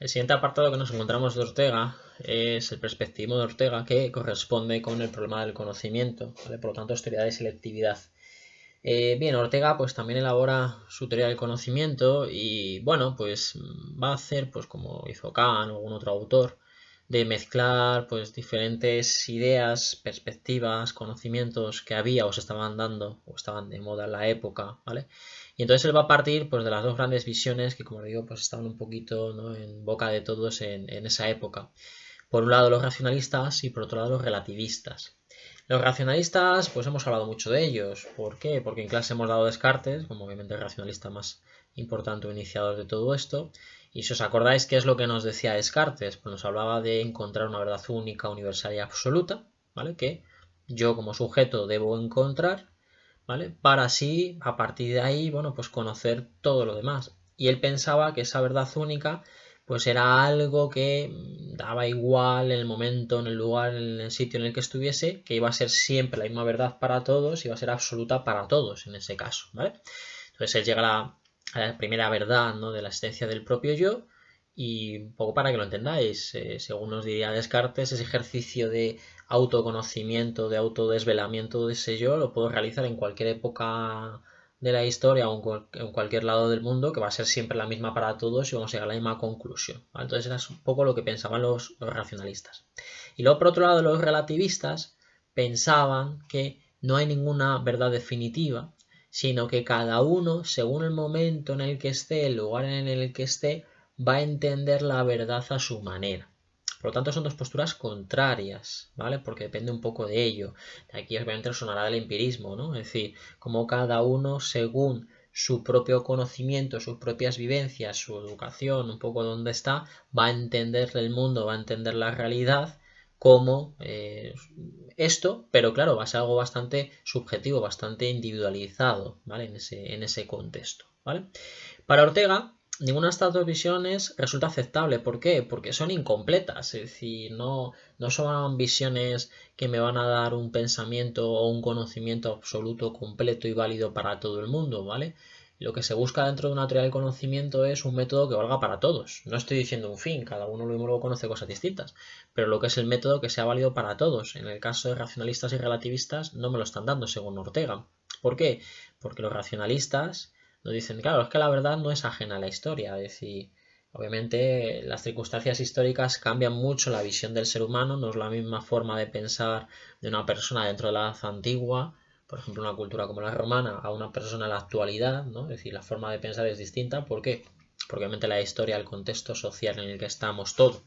El siguiente apartado que nos encontramos de Ortega es el perspectivismo de Ortega, que corresponde con el problema del conocimiento, ¿vale? Por lo tanto, es teoría de selectividad. Bien, Ortega pues también elabora su teoría del conocimiento y bueno, pues va a hacer, pues como hizo Kant o algún otro autor, de mezclar pues diferentes ideas, perspectivas, conocimientos que había o se estaban dando o estaban de moda en la época, ¿vale? Y entonces él va a partir pues de las dos grandes visiones que, como digo, pues estaban un poquito, ¿no?, en boca de todos en esa época. Por un lado los racionalistas y por otro lado los relativistas. Los racionalistas, pues hemos hablado mucho de ellos. ¿Por qué? Porque en clase hemos dado Descartes, como obviamente el racionalista más importante o iniciador de todo esto. Y si os acordáis, ¿qué es lo que nos decía Descartes? Pues nos hablaba de encontrar una verdad única, universal y absoluta, ¿vale? Que yo como sujeto debo encontrar, ¿vale? Para así, a partir de ahí, bueno, pues conocer todo lo demás. Y él pensaba que esa verdad única pues era algo que daba igual en el momento, en el lugar, en el sitio en el que estuviese, que iba a ser siempre la misma verdad para todos, iba a ser absoluta para todos en ese caso, ¿vale? Entonces él llega a la primera verdad, ¿no?, de la existencia del propio yo, y un poco para que lo entendáis, según nos diría Descartes, ese ejercicio de autoconocimiento, de autodesvelamiento de ese yo, lo puedo realizar en cualquier época de la historia o en cualquier lado del mundo, que va a ser siempre la misma para todos y vamos a llegar a la misma conclusión, ¿vale? Entonces era un poco lo que pensaban los racionalistas. Y luego, por otro lado, los relativistas pensaban que no hay ninguna verdad definitiva, sino que cada uno, según el momento en el que esté, el lugar en el que esté, va a entender la verdad a su manera. Por lo tanto, son dos posturas contrarias, ¿vale? Porque depende un poco de ello. Aquí obviamente sonará del empirismo, ¿no? Es decir, como cada uno, según su propio conocimiento, sus propias vivencias, su educación, un poco donde está, va a entender el mundo, va a entender la realidad como esto, pero claro, va a ser algo bastante subjetivo, bastante individualizado, ¿vale? En ese contexto, ¿vale? Para Ortega, ninguna de estas dos visiones resulta aceptable. ¿Por qué? Porque son incompletas, es decir, no son visiones que me van a dar un pensamiento o un conocimiento absoluto, completo y válido para todo el mundo, ¿vale? Lo que se busca dentro de una teoría del conocimiento es un método que valga para todos. No estoy diciendo un fin, cada uno luego conoce cosas distintas, pero lo que es el método que sea válido para todos. En el caso de racionalistas y relativistas no me lo están dando según Ortega. ¿Por qué? Porque los racionalistas nos dicen, claro, es que la verdad no es ajena a la historia, es decir, obviamente las circunstancias históricas cambian mucho la visión del ser humano, no es la misma forma de pensar de una persona dentro de la edad antigua, por ejemplo una cultura como la romana, a una persona en la actualidad, ¿no? Es decir, la forma de pensar es distinta. ¿Por qué? Porque obviamente la historia, el contexto social en el que estamos, todo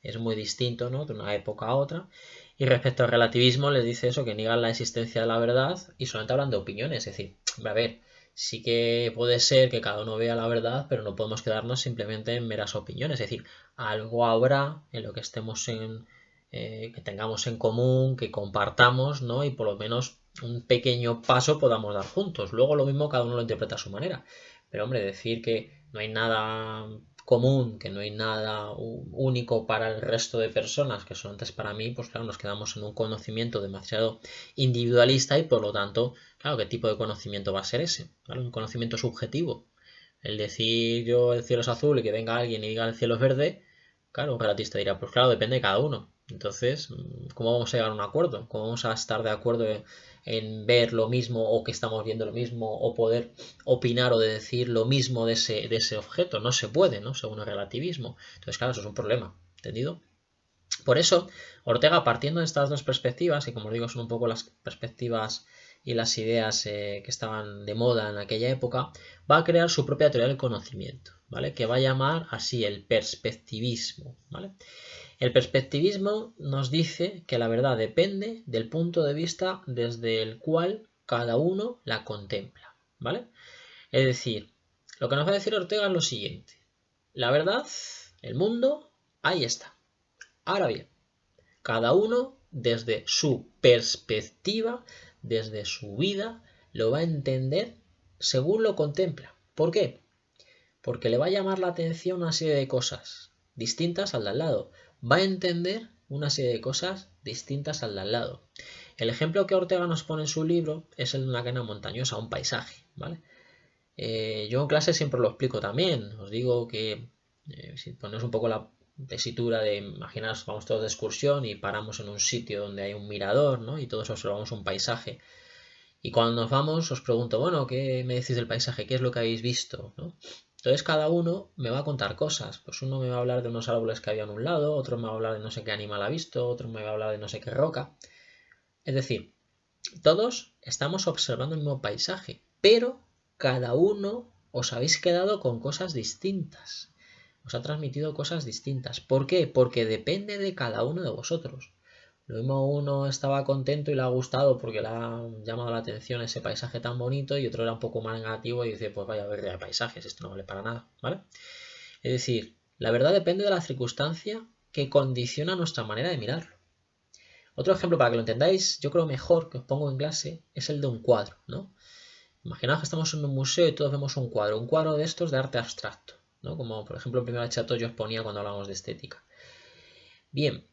es muy distinto, ¿no?, de una época a otra. Y respecto al relativismo les dice eso, que niegan la existencia de la verdad y solamente hablan de opiniones, es decir, a ver, sí que puede ser que cada uno vea la verdad, pero no podemos quedarnos simplemente en meras opiniones, es decir, algo habrá en lo que estemos que tengamos en común, que compartamos, ¿no?, y por lo menos un pequeño paso podamos dar juntos. Luego lo mismo cada uno lo interpreta a su manera. Pero hombre, decir que no hay nada común, que no hay nada único para el resto de personas que son antes para mí, pues claro, nos quedamos en un conocimiento demasiado individualista y por lo tanto, claro, ¿qué tipo de conocimiento va a ser ese? ¿Vale? Un conocimiento subjetivo. El decir yo el cielo es azul y que venga alguien y diga el cielo es verde, claro, un relativista dirá, pues claro, depende de cada uno. Entonces, ¿cómo vamos a llegar a un acuerdo? ¿Cómo vamos a estar de acuerdo en ver lo mismo o que estamos viendo lo mismo o poder opinar o de decir lo mismo de ese objeto? No se puede, ¿no?, según el relativismo. Entonces, claro, eso es un problema, ¿entendido? Por eso, Ortega, partiendo de estas dos perspectivas, y como os digo, son un poco las perspectivas y las ideas que estaban de moda en aquella época, va a crear su propia teoría del conocimiento, ¿vale?, que va a llamar así el perspectivismo, ¿vale? El perspectivismo nos dice que la verdad depende del punto de vista desde el cual cada uno la contempla, ¿vale? Es decir, lo que nos va a decir Ortega es lo siguiente: la verdad, el mundo, ahí está. Ahora bien, cada uno desde su perspectiva, desde su vida, lo va a entender según lo contempla. ¿Por qué? Porque le va a llamar la atención una serie de cosas distintas al de al lado. Va a entender una serie de cosas distintas al de al lado. El ejemplo que Ortega nos pone en su libro es el de una cadena montañosa, un paisaje, ¿vale? Yo en clase siempre lo explico también. Os digo que Si pones un poco la tesitura de, imaginaos, vamos todos de excursión y paramos en un sitio donde hay un mirador, ¿no? Y todos observamos un paisaje. Y cuando nos vamos os pregunto, bueno, ¿qué me decís del paisaje? ¿Qué es lo que habéis visto? ¿No? Entonces cada uno me va a contar cosas. Pues uno me va a hablar de unos árboles que había en un lado, otro me va a hablar de no sé qué animal ha visto, otro me va a hablar de no sé qué roca. Es decir, todos estamos observando el mismo paisaje, pero cada uno os habéis quedado con cosas distintas. Os ha transmitido cosas distintas. ¿Por qué? Porque depende de cada uno de vosotros. Lo mismo uno estaba contento y le ha gustado porque le ha llamado la atención ese paisaje tan bonito y otro era un poco más negativo y dice, pues vaya a ver de paisajes, esto no vale para nada, ¿vale? Es decir, la verdad depende de la circunstancia que condiciona nuestra manera de mirarlo. Otro ejemplo para que lo entendáis, yo creo mejor que os pongo en clase, es el de un cuadro, ¿no? Imaginaos que estamos en un museo y todos vemos un cuadro de estos de arte abstracto, ¿no? Como por ejemplo el primer chato yo os ponía cuando hablábamos de estética. Bien,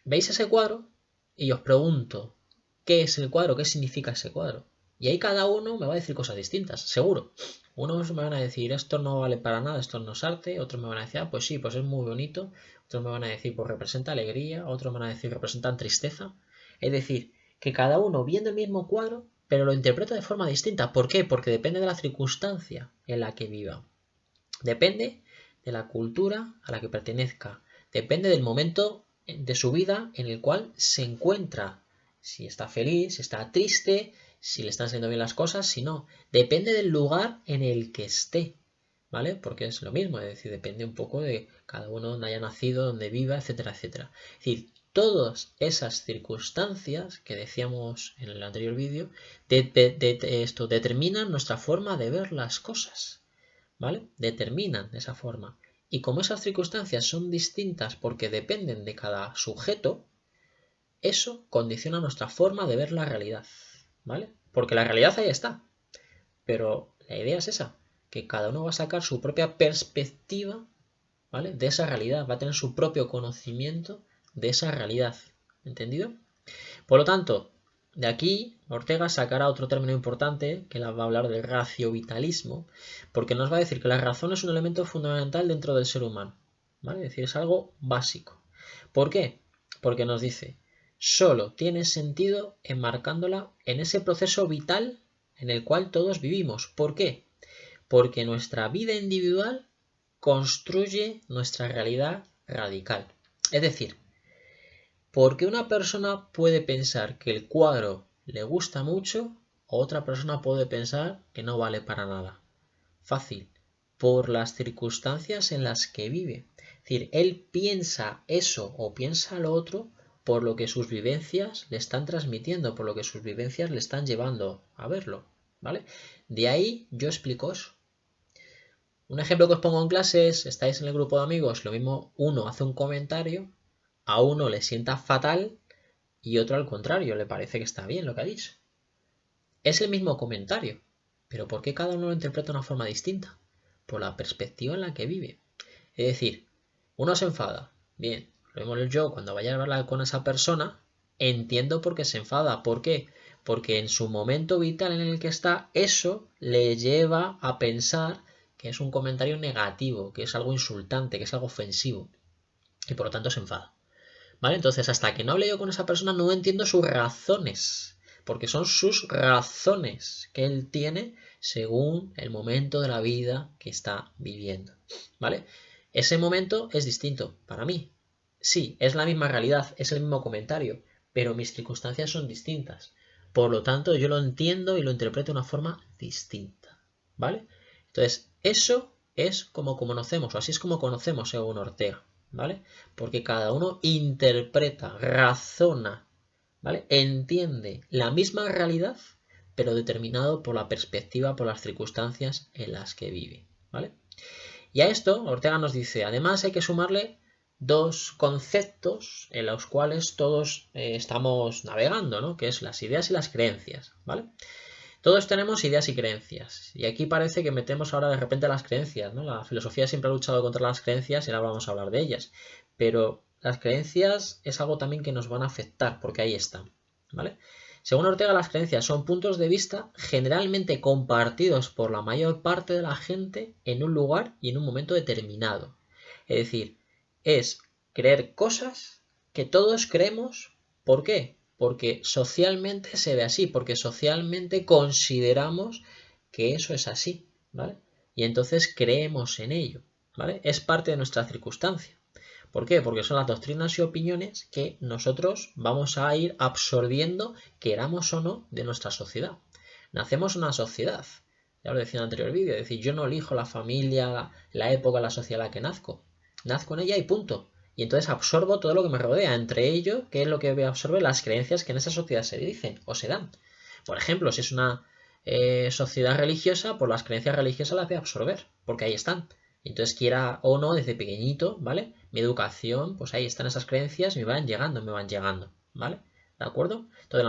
veis ese cuadro y os pregunto, ¿qué es el cuadro? ¿Qué significa ese cuadro? Y ahí cada uno me va a decir cosas distintas, seguro. Unos me van a decir, esto no vale para nada, esto no es arte. Otros me van a decir, ah, pues sí, pues es muy bonito. Otros me van a decir, pues representa alegría. Otros me van a decir, representan tristeza. Es decir, que cada uno viendo el mismo cuadro, pero lo interpreta de forma distinta. ¿Por qué? Porque depende de la circunstancia en la que viva. Depende de la cultura a la que pertenezca. Depende del momento de su vida en el cual se encuentra. Si está feliz, si está triste, si le están saliendo bien las cosas, si no. Depende del lugar en el que esté, ¿vale? Porque es lo mismo, es decir, depende un poco de cada uno donde haya nacido, donde viva, etcétera, etcétera. Es decir, todas esas circunstancias que decíamos en el anterior vídeo, esto determinan nuestra forma de ver las cosas, ¿vale? Determinan esa forma. Y como esas circunstancias son distintas porque dependen de cada sujeto, eso condiciona nuestra forma de ver la realidad, ¿vale? Porque la realidad ahí está. Pero la idea es esa, que cada uno va a sacar su propia perspectiva, ¿vale? De esa realidad, va a tener su propio conocimiento de esa realidad, ¿entendido? Por lo tanto, de aquí Ortega sacará otro término importante que va a hablar del raciovitalismo, porque nos va a decir que la razón es un elemento fundamental dentro del ser humano, ¿vale? Es decir, es algo básico. ¿Por qué? Porque nos dice, solo tiene sentido enmarcándola en ese proceso vital en el cual todos vivimos. ¿Por qué? Porque nuestra vida individual construye nuestra realidad radical. Es decir, porque una persona puede pensar que el cuadro le gusta mucho, otra persona puede pensar que no vale para nada. Fácil, por las circunstancias en las que vive. Es decir, él piensa eso o piensa lo otro por lo que sus vivencias le están transmitiendo, por lo que sus vivencias le están llevando a verlo, ¿vale? De ahí yo explico eso. Un ejemplo que os pongo en clase es, estáis en el grupo de amigos, lo mismo uno hace un comentario, a uno le sienta fatal y otro al contrario, le parece que está bien lo que ha dicho. Es el mismo comentario, pero ¿por qué cada uno lo interpreta de una forma distinta? Por la perspectiva en la que vive. Es decir, uno se enfada. Bien, lo mismo yo cuando vaya a hablar con esa persona, entiendo por qué se enfada. ¿Por qué? Porque en su momento vital en el que está, eso le lleva a pensar que es un comentario negativo, que es algo insultante, que es algo ofensivo. Y por lo tanto se enfada. ¿Vale? Entonces, hasta que no hable yo con esa persona, no entiendo sus razones. Porque son sus razones que él tiene según el momento de la vida que está viviendo. ¿Vale? Ese momento es distinto para mí. Sí, es la misma realidad, es el mismo comentario, pero mis circunstancias son distintas. Por lo tanto, yo lo entiendo y lo interpreto de una forma distinta. ¿Vale? Entonces, eso es como conocemos, o así es como conocemos según Ortega. ¿Vale? Porque cada uno interpreta, razona, ¿vale? Entiende la misma realidad, pero determinado por la perspectiva, por las circunstancias en las que vive, ¿vale? Y a esto Ortega nos dice, además hay que sumarle dos conceptos en los cuales todos estamos navegando, ¿no? Que es las ideas y las creencias, ¿vale? Todos tenemos ideas y creencias. Y aquí parece que metemos ahora de repente las creencias, ¿no? La filosofía siempre ha luchado contra las creencias y ahora vamos a hablar de ellas. Pero las creencias es algo también que nos van a afectar, porque ahí están, ¿vale? Según Ortega, las creencias son puntos de vista generalmente compartidos por la mayor parte de la gente en un lugar y en un momento determinado. Es decir, es creer cosas que todos creemos. ¿Por qué? Porque socialmente se ve así, porque socialmente consideramos que eso es así, ¿vale? Y entonces creemos en ello, ¿vale? Es parte de nuestra circunstancia. ¿Por qué? Porque son las doctrinas y opiniones que nosotros vamos a ir absorbiendo, queramos o no, de nuestra sociedad. Nacemos en una sociedad, ya lo decía en el anterior vídeo, es decir, yo no elijo la familia, la época, la sociedad en la que nazco. Nazco en ella y punto. Y entonces absorbo todo lo que me rodea, entre ello, ¿qué es lo que voy a absorber? Las creencias que en esa sociedad se dicen o se dan. Por ejemplo, si es una sociedad religiosa, pues las creencias religiosas las voy a absorber, porque ahí están. Entonces, quiera o no, desde pequeñito, ¿vale? Mi educación, pues ahí están esas creencias, me van llegando, ¿vale? ¿De acuerdo? Entonces,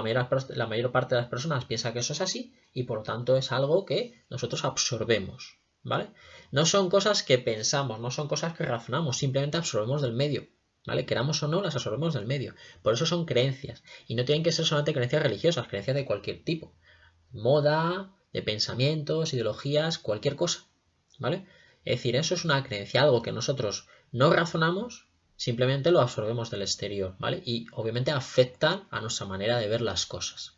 la mayor parte de las personas piensa que eso es así y por lo tanto es algo que nosotros absorbemos, ¿vale? No son cosas que pensamos, no son cosas que razonamos, simplemente absorbemos del medio, ¿vale? Queramos o no, las absorbemos del medio. Por eso son creencias. Y no tienen que ser solamente creencias religiosas, creencias de cualquier tipo. Moda, de pensamientos, ideologías, cualquier cosa, ¿vale? Es decir, eso es una creencia, algo que nosotros no razonamos, simplemente lo absorbemos del exterior, ¿vale? Y obviamente afecta a nuestra manera de ver las cosas.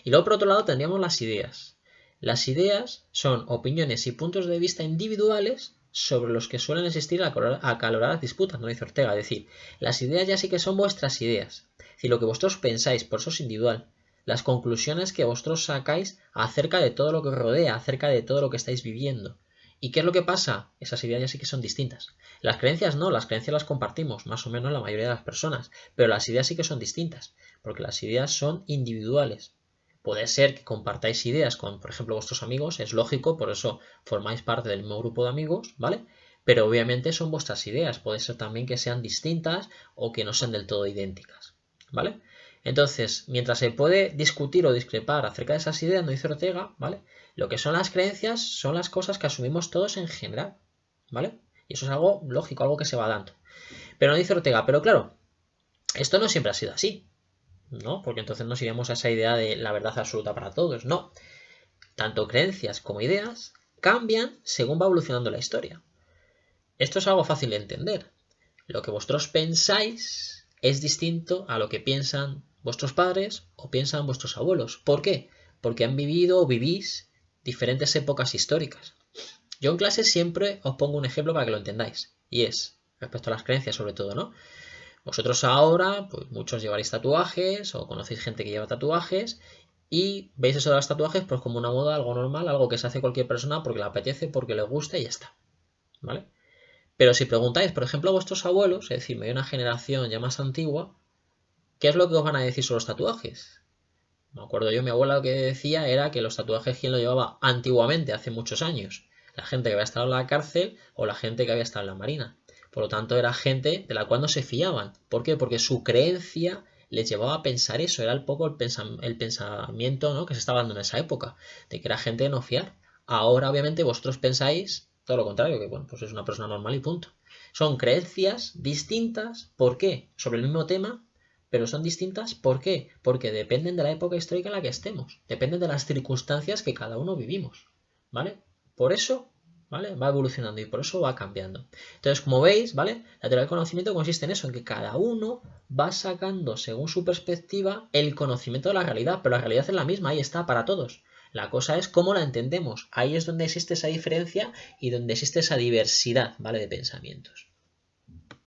Y luego por otro lado tendríamos las ideas. Las ideas son opiniones y puntos de vista individuales sobre los que suelen existir acaloradas disputas, no dice Ortega. Es decir, las ideas ya sí que son vuestras ideas. Es decir, lo que vosotros pensáis, por eso es individual. Las conclusiones que vosotros sacáis acerca de todo lo que os rodea, acerca de todo lo que estáis viviendo. ¿Y qué es lo que pasa? Esas ideas ya sí que son distintas. Las creencias no, las creencias las compartimos, más o menos la mayoría de las personas, pero las ideas sí que son distintas, porque las ideas son individuales. Puede ser que compartáis ideas con, por ejemplo, vuestros amigos, es lógico, por eso formáis parte del mismo grupo de amigos, ¿vale? Pero obviamente son vuestras ideas, puede ser también que sean distintas o que no sean del todo idénticas, ¿vale? Entonces, mientras se puede discutir o discrepar acerca de esas ideas, no dice Ortega, ¿vale? Lo que son las creencias son las cosas que asumimos todos en general, ¿vale? Y eso es algo lógico, algo que se va dando. Pero no dice Ortega, pero claro, esto no siempre ha sido así, ¿no? Porque entonces nos iríamos a esa idea de la verdad absoluta para todos, no. Tanto creencias como ideas cambian según va evolucionando la historia. Esto es algo fácil de entender. Lo que vosotros pensáis es distinto a lo que piensan vuestros padres o piensan vuestros abuelos. ¿Por qué? Porque han vivido o vivís diferentes épocas históricas. Yo en clase siempre os pongo un ejemplo para que lo entendáis. Y es, respecto a las creencias sobre todo, ¿no? Vosotros ahora, pues muchos llevaréis tatuajes o conocéis gente que lleva tatuajes y veis eso de los tatuajes pues como una moda, algo normal, algo que se hace cualquier persona porque le apetece, porque le gusta y ya está, ¿vale? Pero si preguntáis, por ejemplo, a vuestros abuelos, es decir, de una generación ya más antigua, ¿qué es lo que os van a decir sobre los tatuajes? Me acuerdo yo, mi abuela lo que decía era que los tatuajes, ¿quién lo llevaba antiguamente, hace muchos años? La gente que había estado en la cárcel o la gente que había estado en la marina. Por lo tanto, era gente de la cual no se fiaban. ¿Por qué? Porque su creencia les llevaba a pensar eso. Era un poco el pensamiento, ¿no?, que se estaba dando en esa época, de que era gente de no fiar. Ahora, obviamente, vosotros pensáis todo lo contrario, que bueno, pues es una persona normal y punto. Son creencias distintas. ¿Por qué? Sobre el mismo tema, pero son distintas. ¿Por qué? Porque dependen de la época histórica en la que estemos. Dependen de las circunstancias que cada uno vivimos. ¿Vale? Por eso, ¿vale?, va evolucionando y por eso va cambiando. Entonces, como veis, ¿vale?, la teoría del conocimiento consiste en eso, en que cada uno va sacando, según su perspectiva, el conocimiento de la realidad, pero la realidad es la misma, ahí está, para todos. La cosa es cómo la entendemos. Ahí es donde existe esa diferencia y donde existe esa diversidad, ¿vale?, de pensamientos.